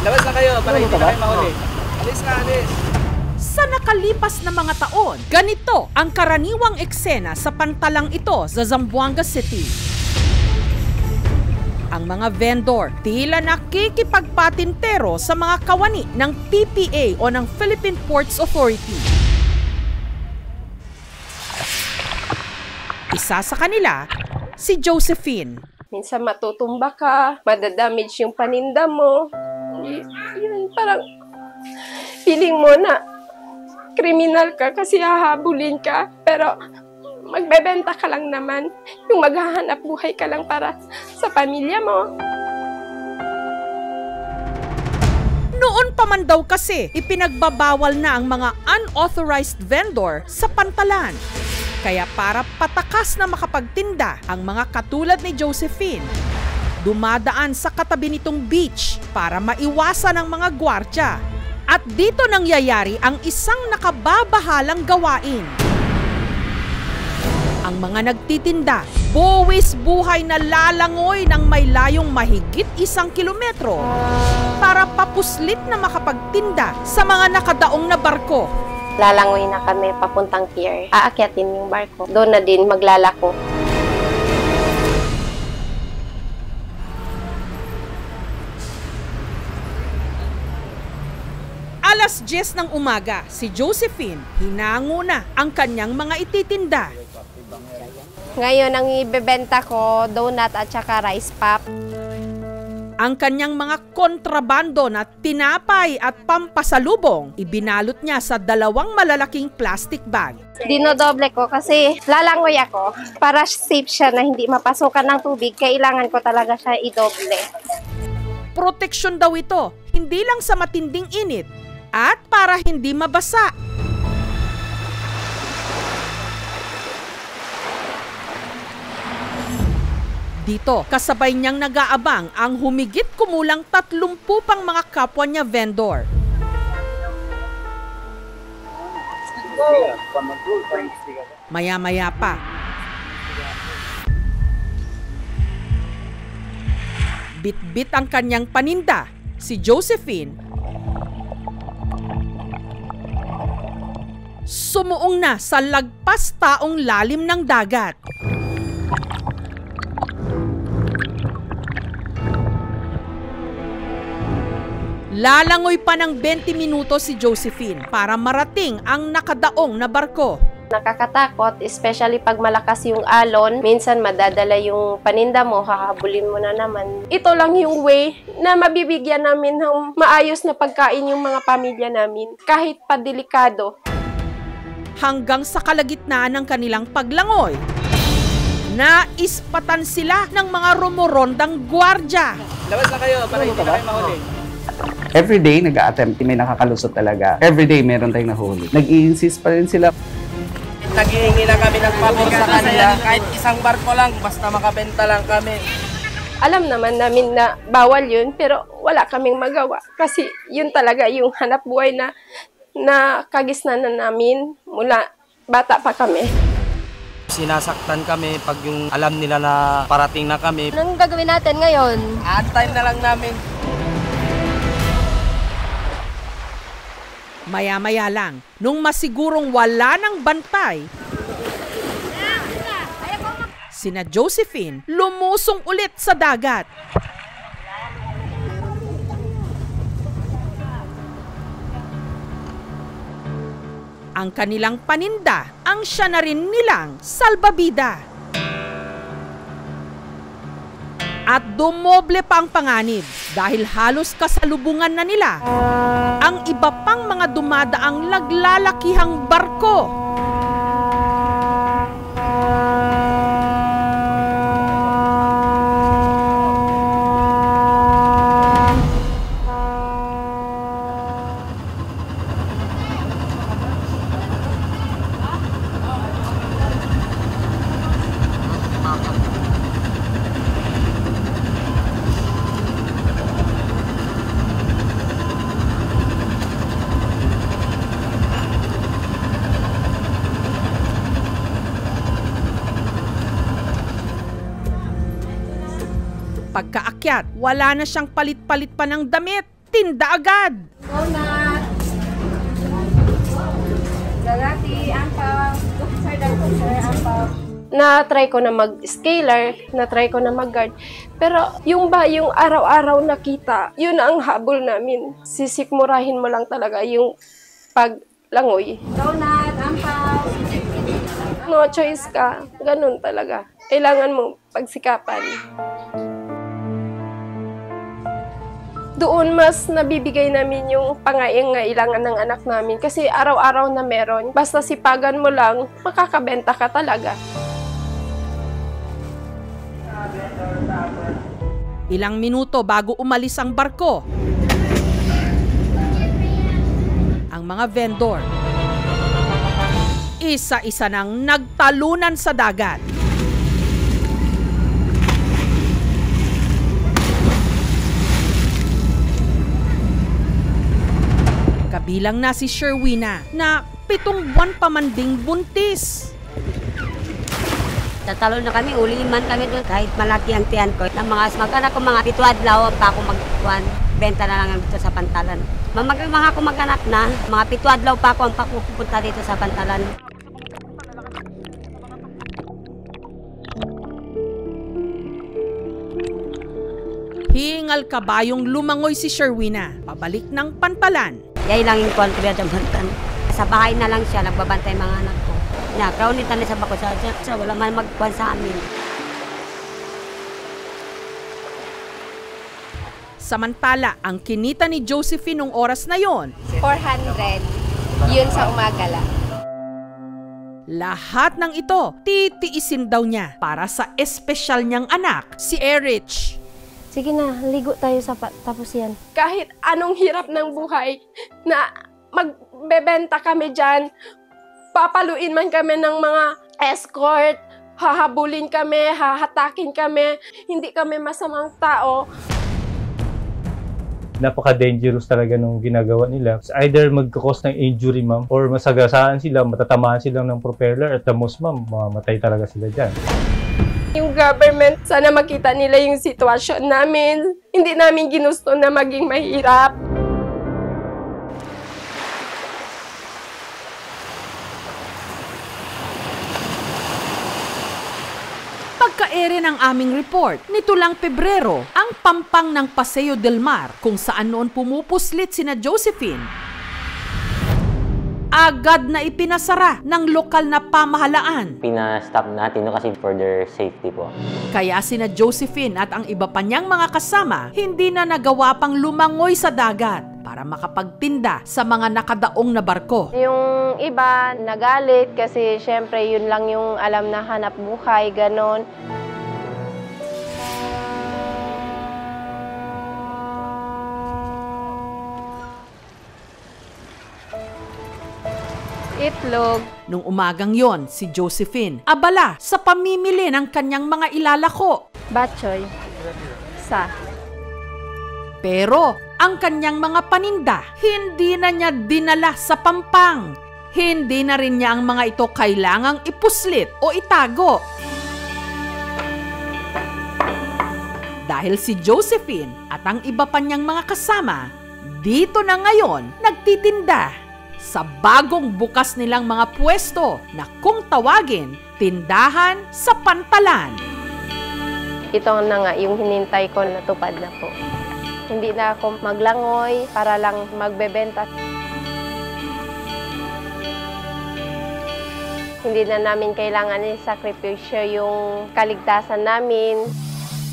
Labas na kayo para hindi na kayo mahuli. Alis na, alis. Sa nakalipas na mga taon, ganito ang karaniwang eksena sa pantalang ito sa Zamboanga City. Ang mga vendor tila nakikipagpatintero sa mga kawani ng PPA o ng Philippine Ports Authority. Isa sa kanila, si Josephine. Minsan matutumba ka, madadamage yung paninda mo. Yun, parang feeling mo na kriminal ka kasi hahabulin ka. Pero magbebenta ka lang naman. Yung maghahanap buhay ka lang para sa pamilya mo. Noon pa man daw kasi, ipinagbabawal na ang mga unauthorized vendor sa pantalan. Kaya para patakas na makapagtinda ang mga katulad ni Josephine, dumadaan sa katabi nitong beach para maiwasan ang mga gwardya. At dito nangyayari ang isang nakababahalang gawain. Ang mga nagtitinda, buwis buhay na lalangoy ng may layong mahigit 1 kilometro para papuslit na makapagtinda sa mga nakadaong na barko. Lalangoy na kami papuntang pier. Aakyatin yung barko. Doon na din maglalako. Alas 10 ng umaga, si Josephine hinango na ang kanyang mga ititinda. Ngayon, ang ibebenta ko, donut at saka rice pop. Ang kanyang mga kontrabando na tinapay at pampasalubong, ibinalot niya sa 2 malalaking plastic bag. Dinodoble ko kasi lalangoy ako. Para safe siya na hindi mapasukan ng tubig, kailangan ko talaga siya idoble. Proteksyon daw ito, hindi lang sa matinding init at para hindi mabasa. Dito, kasabay niyang nag-aabang ang humigit kumulang 30 pang mga kapwa niya vendor. Maya-maya pa, bit-bit ang kanyang paninda, si Josephine sumuong na sa lagpas taong lalim ng dagat. Lalangoy pa ng 20 minuto si Josephine para marating ang nakadaong na barko. Nakakatakot, especially pag malakas yung alon. Minsan madadala yung paninda mo, hahabulin mo na naman. Ito lang yung way na mabibigyan namin ng maayos na pagkain yung mga pamilya namin, kahit pa delikado. Hanggang sa kalagitnaan ng kanilang paglangoy, naispatan sila ng mga rumorondang gwardya. Labas na kayo para hindi na kayo mahuli. Everyday nag-a-attempt, may nakakalusot talaga. Everyday meron tayong nahuli. Nag-i-insist pa rin sila. Naghihingi na kami ng pabor sa kanila. Kahit isang barko lang, basta makabenta lang kami. Alam naman namin na bawal yun, pero wala kaming magawa. Kasi yun talaga yung hanap buhay na kagisnanan namin mula bata pa kami. Sinasaktan kami pag yung alam nila na parating na kami. Anong gagawin natin ngayon? Antayin na lang namin. Maya-maya lang, nung masigurong wala ng bantay, sina Josephine lumusong ulit sa dagat. Ang kanilang paninda ang siya na rin nilang salbabida. At dumoble pa ang panganib dahil halos kasalubungan na nila ang iba pang mga dumadaang naglalakihang barko. Pagkaakyat, wala na siyang palit-palit pa ng damit. tinda agad. Donut. Lalaki, ampaw. Sir, ampaw. Na-try ko na mag-scaler, na-try ko na mag-guard. Pero yung araw-araw nakita, yun ang habol namin. Sisikmurahin mo lang talaga yung paglangoy. Donut, ampaw. No choice ka. Ganun talaga. Kailangan mo pagsikapan. Doon mas nabibigay namin yung pangailangan ng anak namin kasi araw-araw na meron. Basta sipagan mo lang, makakabenta ka talaga. Ilang minuto bago umalis ang barko, ang mga vendor isa-isa nang nagtalunan sa dagat. Kabilang na si Sherwina na 7 buwan pa man ding buntis. Tatalo na kami, uliman kami doon kahit malaki ang tiyan ko. Ang mga mag-anak ko, mga 7 adlaw pa ako magkuhan. Benta na lang dito sa Pantalan. Mga ako mag-anak na, mga 7 adlaw pa ako ang papupunta dito sa Pantalan. Hingal kabayong lumangoy si Sherwina pabalik ng Pantalan. Yay lang yung kuhan ko sa Pantalan. Sa bahay na lang siya, nagbabantay mga anak ko. Kaunitan na sa bako sa wala man magkuhan sa amin. Samantala, ang kinita ni Josephine nung oras na yon, 400. Yun sa umaga lang. lahat ng ito titiisin daw niya para sa espesyal niyang anak, si Erich. Sige na, ligo tayo sa tapos yan. Kahit anong hirap ng buhay na magbebenta kami dyan, papaluin man kami ng mga escort, hahabulin kami, hahatakin kami, hindi kami masamang tao. Napaka-dangerous talaga nung ginagawa nila. Either magkakos ng injury, ma'am, or masagasaan sila, matatamaan sila ng propeller, at the most, ma'am, mamatay talaga sila dyan. Yung government, sana makita nila yung sitwasyon namin. Hindi namin ginusto na maging mahirap. Pagka-ere ng aming report, nito lang Pebrero, ang pampang ng Paseo del Mar kung saan noon pumupuslit sina Josephine, agad na ipinasara ng lokal na pamahalaan. Pina-stop natin kasi for their safety po. Kaya sina Josephine at ang iba pa niyang mga kasama hindi na nagawa pang lumangoy sa dagat para makapagtinda sa mga nakadaong na barko. Yung iba nagalit kasi syempre yun lang yung alam na hanap buhay, ganon. Itlog. Nung umagang yon, si Josephine abala sa pamimili ng kanyang mga ilalako. Batchoy. Sa. Pero ang kanyang mga paninda, hindi na niya dinala sa pampang. Hindi na rin niya ang mga ito kailangang ipuslit o itago. Dahil si Josephine at ang iba pa niyang mga kasama, dito na ngayon nagtitinda sa bagong bukas nilang mga pwesto na kung tawagin, tindahan sa Pantalan. Ito na nga yung hinintay ko, natupad na po. Hindi na ako maglangoy para lang magbebenta. Hindi na namin kailangan i-sakripisyo yung kaligtasan namin.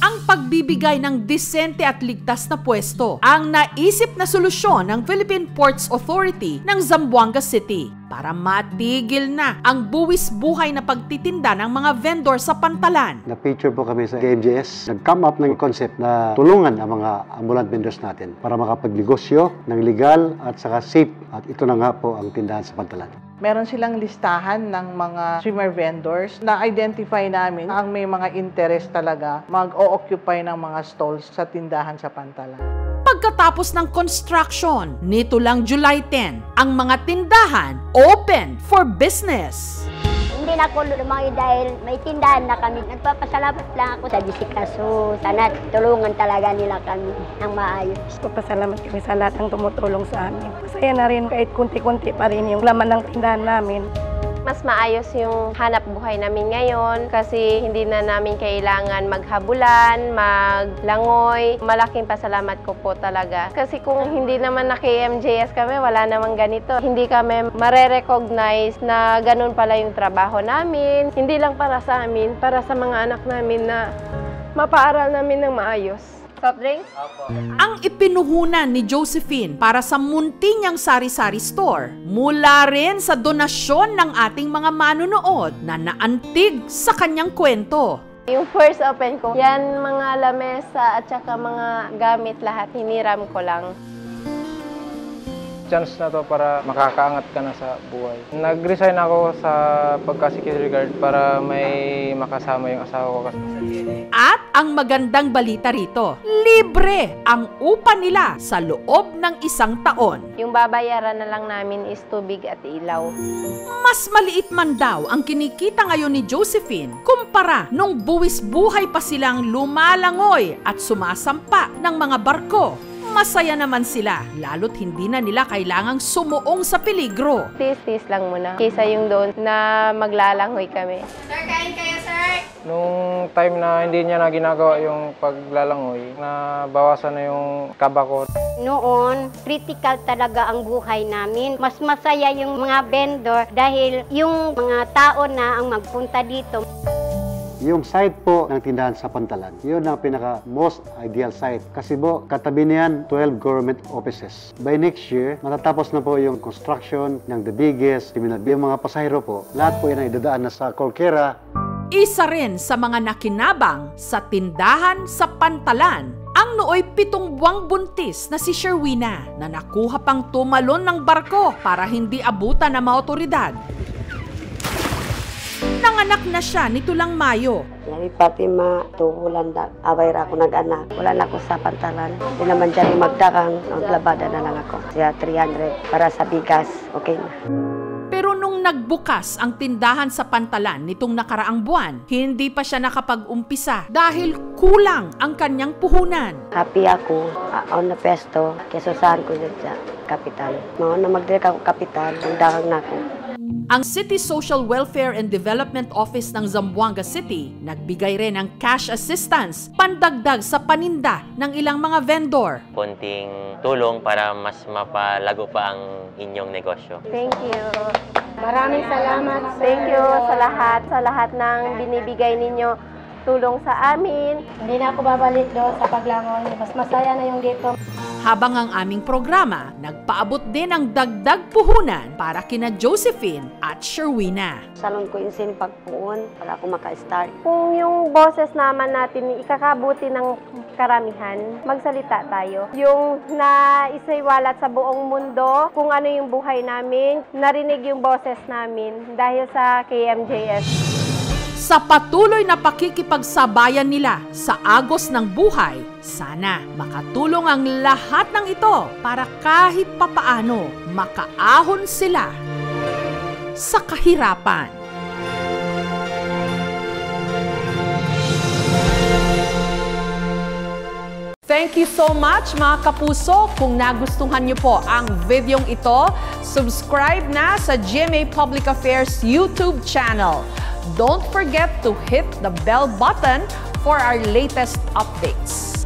Ang pagbibigay ng disente at ligtas na pwesto ang naisip na solusyon ng Philippine Ports Authority ng Zamboanga City para matigil na ang buwis buhay na pagtitinda ng mga vendor sa Pantalan. Na-feature po kami sa KMJS. Nag-come up ng concept na tulungan ang mga ambulant vendors natin para makapagnegosyo ng legal at saka safe. At ito na nga po ang tindahan sa Pantalan. Meron silang listahan ng mga swimmer vendors na identify namin ang may mga interest talaga mag-o-occupy ng mga stalls sa tindahan sa Pantalan. Pagkatapos ng construction, nito lang July 10, ang mga tindahan open for business. Hindi din ako lumayo dahil may tindahan na kami. Nagpapasalamat lang ako sa Jessica So. Sana tulungan talaga nila kami ng maayos. Papasalamat kami sa lahat ng tumutulong sa amin. Masaya na rin kahit kunti-kunti pa rin yung laman ng tindahan namin. Mas maayos yung hanap buhay namin ngayon kasi hindi na namin kailangan maghabulan, maglangoy. Malaking pasalamat ko po talaga. Kasi kung hindi naman naki-MJS kami, wala namang ganito. Hindi kami mare-recognize na ganun pala yung trabaho namin. Hindi lang para sa amin, para sa mga anak namin na mapaaral namin ng maayos. Soft drinks? Ang ipinuhunan ni Josephine para sa munti niyang sari-sari store mula rin sa donasyon ng ating mga manunood na naantig sa kanyang kwento. Yung first open ko, yan mga lamesa at saka mga gamit lahat, hiniram ko lang. Chance na to para makakaangat ka na sa buhay. Nag-resign ako sa pagka-security guard para may makasama yung asawa ko. At ang magandang balita rito, libre ang upa nila sa loob ng 1 taon. Yung babayaran na lang namin is tubig at ilaw. Mas maliit man daw ang kinikita ngayon ni Josephine kumpara nung buwis buhay pa silang lumalangoy at sumasampa ng mga barko. Masaya naman sila, lalo't hindi na nila kailangang sumuong sa peligro. Tis-tis lang muna, kaysa yung doon na maglalangoy kami. Sir, kain kayo, sir! Nung time na hindi niya na ginagawa yung paglalangoy, nabawasan na yung kaba ko. Noon, critical talaga ang buhay namin. Mas masaya yung mga vendor dahil yung mga tao na ang magpunta dito. Yung site po ng tindahan sa Pantalan, yun ang pinaka most ideal site. Kasi po, katabi niyan 12 government offices. By next year, matatapos na po yung construction ng the biggest terminal. Yung mga pasahero po, lahat po yan ay dadaan na sa Corquera. Isa rin sa mga nakinabang sa tindahan sa Pantalan ang nooy 7 buwang buntis na si Sherwina na nakuha pang tumalon ng barko para hindi abutan ng mga otoridad. Nanganak na siya nito lang Mayo. Yari Fatima, 2 bulan na away ra ako nag-anak. Wala na ako sa Pantalan. Hindi naman dyan magdakang, naglabada na lang ako. Siya 300 para sa bigas, okay na. Pero nung nagbukas ang tindahan sa Pantalan nitong nakaraang buwan, hindi pa siya nakapag-umpisa dahil kulang ang kanyang puhunan. Happy ako, on the pesto, kesusahan ko dyan sa kapital. Mga na mag-direct ako kapital, magdakang na ako. Ang City Social Welfare and Development Office ng Zamboanga City nagbigay rin ng cash assistance pandagdag sa paninda ng ilang mga vendor. Konting tulong para mas mapalago pa ang inyong negosyo. Thank you. Maraming salamat. Thank you sa lahat ng binibigay ninyo tulong sa amin. Hindi na ako babalik doon sa paglangoy. Mas masaya na yung dito. Habang ang aming programa, nagpaabot din ng dagdag puhunan para kina Josephine at Sherwina. Salon ko yung sinipagpuon para ako maka-start. Kung yung boses naman natin ikakabuti ng karamihan, magsalita tayo. Yung naisaiwalat sa buong mundo, kung ano yung buhay namin, narinig yung boses namin dahil sa KMJS. Sa patuloy na pakikipagsabayan nila sa agos ng buhay, sana makatulong ang lahat ng ito para kahit papaano makaahon sila sa kahirapan. Thank you so much mga kapuso. Kung nagustuhan niyo po ang videong ito, subscribe na sa GMA Public Affairs YouTube channel. Don't forget to hit the bell button for our latest updates.